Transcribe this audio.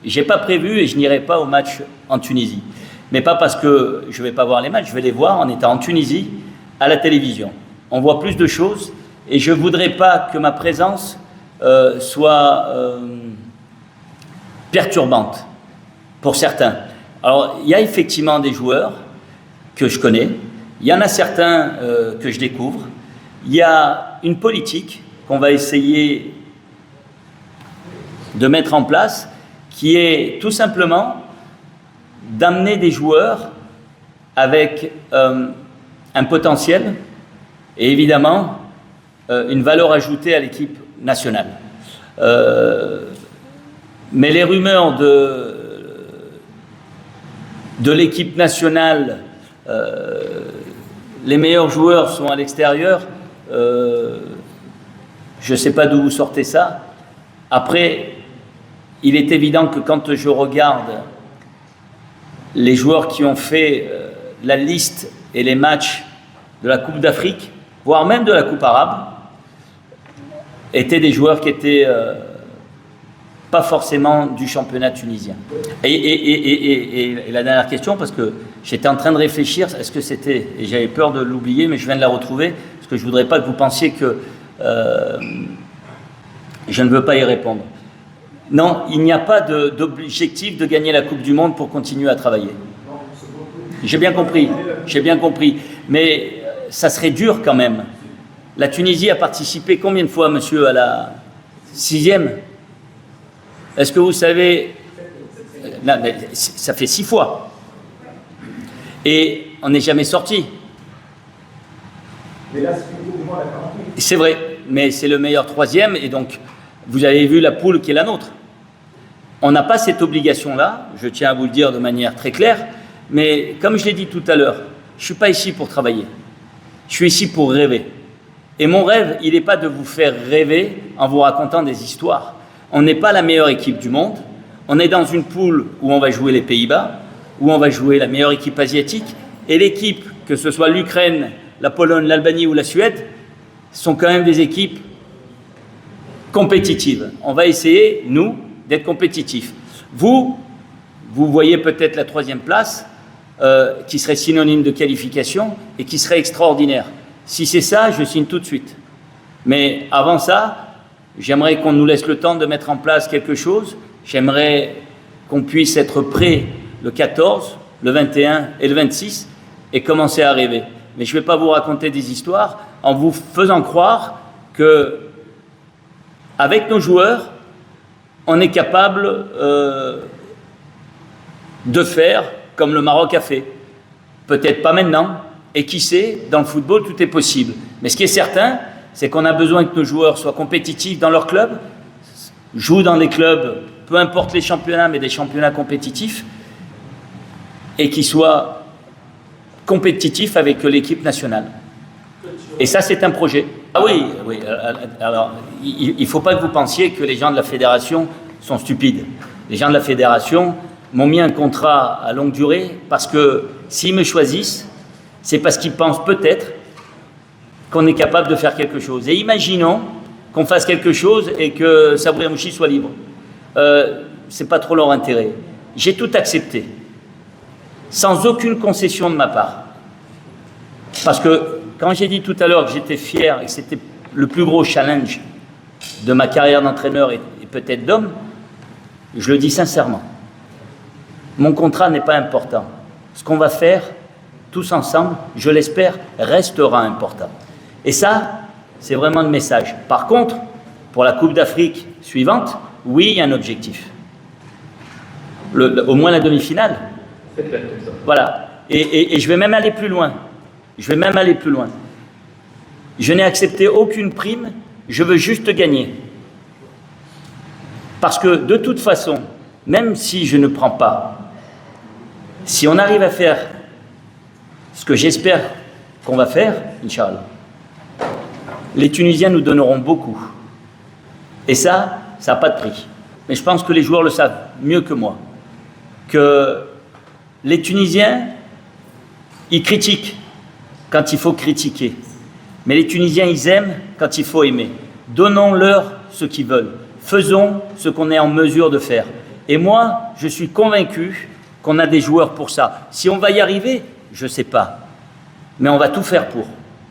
J'ai pas prévu et je n'irai pas au match en Tunisie. Mais pas parce que je vais pas voir les matchs, je vais les voir en étant en Tunisie, à la télévision. On voit plus de choses et je voudrais pas que ma présence soit perturbante pour certains. Alors, il y a effectivement des joueurs que je connais, il y en a certains que je découvre, il y a une politique qu'on va essayer de mettre en place qui est tout simplement d'amener des joueurs avec un potentiel et évidemment une valeur ajoutée à l'équipe nationale. Mais les rumeurs de l'équipe nationale, les meilleurs joueurs sont à l'extérieur, je ne sais pas d'où vous sortez ça. Après, il est évident que quand je regarde les joueurs qui ont fait la liste et les matchs de la Coupe d'Afrique, voire même de la Coupe arabe, étaient des joueurs qui étaient pas forcément du championnat tunisien. Et la dernière question, parce que j'étais en train de réfléchir, est-ce que c'était, et j'avais peur de l'oublier, mais je viens de la retrouver, parce que je ne voudrais pas que vous pensiez que je ne veux pas y répondre. Non, il n'y a pas d'objectif de gagner la Coupe du Monde pour continuer à travailler. J'ai bien compris, mais ça serait dur quand même. La Tunisie a participé combien de fois, monsieur, à la 6e? Est-ce que vous savez? Non, mais ça fait 6 fois. Et on n'est jamais sorti. Mais là, c'est C'est vrai, mais c'est le meilleur 3e, et donc vous avez vu la poule qui est la nôtre. On n'a pas cette obligation-là, je tiens à vous le dire de manière très claire, mais comme je l'ai dit tout à l'heure, je ne suis pas ici pour travailler. Je suis ici pour rêver. Et mon rêve, il n'est pas de vous faire rêver en vous racontant des histoires. On n'est pas la meilleure équipe du monde. On est dans une poule où on va jouer les Pays-Bas, où on va jouer la meilleure équipe asiatique. Et l'équipe, que ce soit l'Ukraine, la Pologne, l'Albanie ou la Suède, sont quand même des équipes compétitives. On va essayer, nous, d'être compétitifs. Vous voyez peut-être la 3e place, qui serait synonyme de qualification et qui serait extraordinaire. Si c'est ça, je signe tout de suite. Mais avant ça, j'aimerais qu'on nous laisse le temps de mettre en place quelque chose. J'aimerais qu'on puisse être prêt le 14, le 21 et le 26 et commencer à rêver. Mais je ne vais pas vous raconter des histoires en vous faisant croire que, avec nos joueurs, on est capable de faire comme le Maroc a fait. Peut-être pas maintenant, et qui sait, dans le football, tout est possible. Mais ce qui est certain, c'est qu'on a besoin que nos joueurs soient compétitifs dans leur club, jouent dans des clubs, peu importe les championnats, mais des championnats compétitifs, et qu'ils soient compétitifs avec l'équipe nationale. Et ça, c'est un projet. Ah oui, oui. Alors, il ne faut pas que vous pensiez que les gens de la fédération sont stupides. Les gens de la fédération m'ont mis un contrat à longue durée parce que s'ils me choisissent, c'est parce qu'ils pensent peut-être qu'on est capable de faire quelque chose. Et imaginons qu'on fasse quelque chose et que Sabri Amouchi soit libre. C'est pas trop leur intérêt. J'ai tout accepté, sans aucune concession de ma part. Parce que quand j'ai dit tout à l'heure que j'étais fier et que c'était le plus gros challenge de ma carrière d'entraîneur et peut-être d'homme, je le dis sincèrement. Mon contrat n'est pas important. Ce qu'on va faire, tous ensemble, je l'espère, restera important. Et ça, c'est vraiment le message. Par contre, pour la Coupe d'Afrique suivante, oui, il y a un objectif. Au moins la demi-finale. Voilà. Et je vais même aller plus loin. Je n'ai accepté aucune prime, je veux juste gagner. Parce que de toute façon, même si je ne prends pas, si on arrive à faire ce que j'espère qu'on va faire, Inch'Allah, les Tunisiens nous donneront beaucoup. Et ça n'a pas de prix. Mais je pense que les joueurs le savent mieux que moi. Que les Tunisiens, ils critiquent quand il faut critiquer. Mais les Tunisiens, ils aiment quand il faut aimer. Donnons-leur ce qu'ils veulent. Faisons ce qu'on est en mesure de faire. Et moi, je suis convaincu qu'on a des joueurs pour ça. Si on va y arriver, je ne sais pas. Mais on va tout faire pour.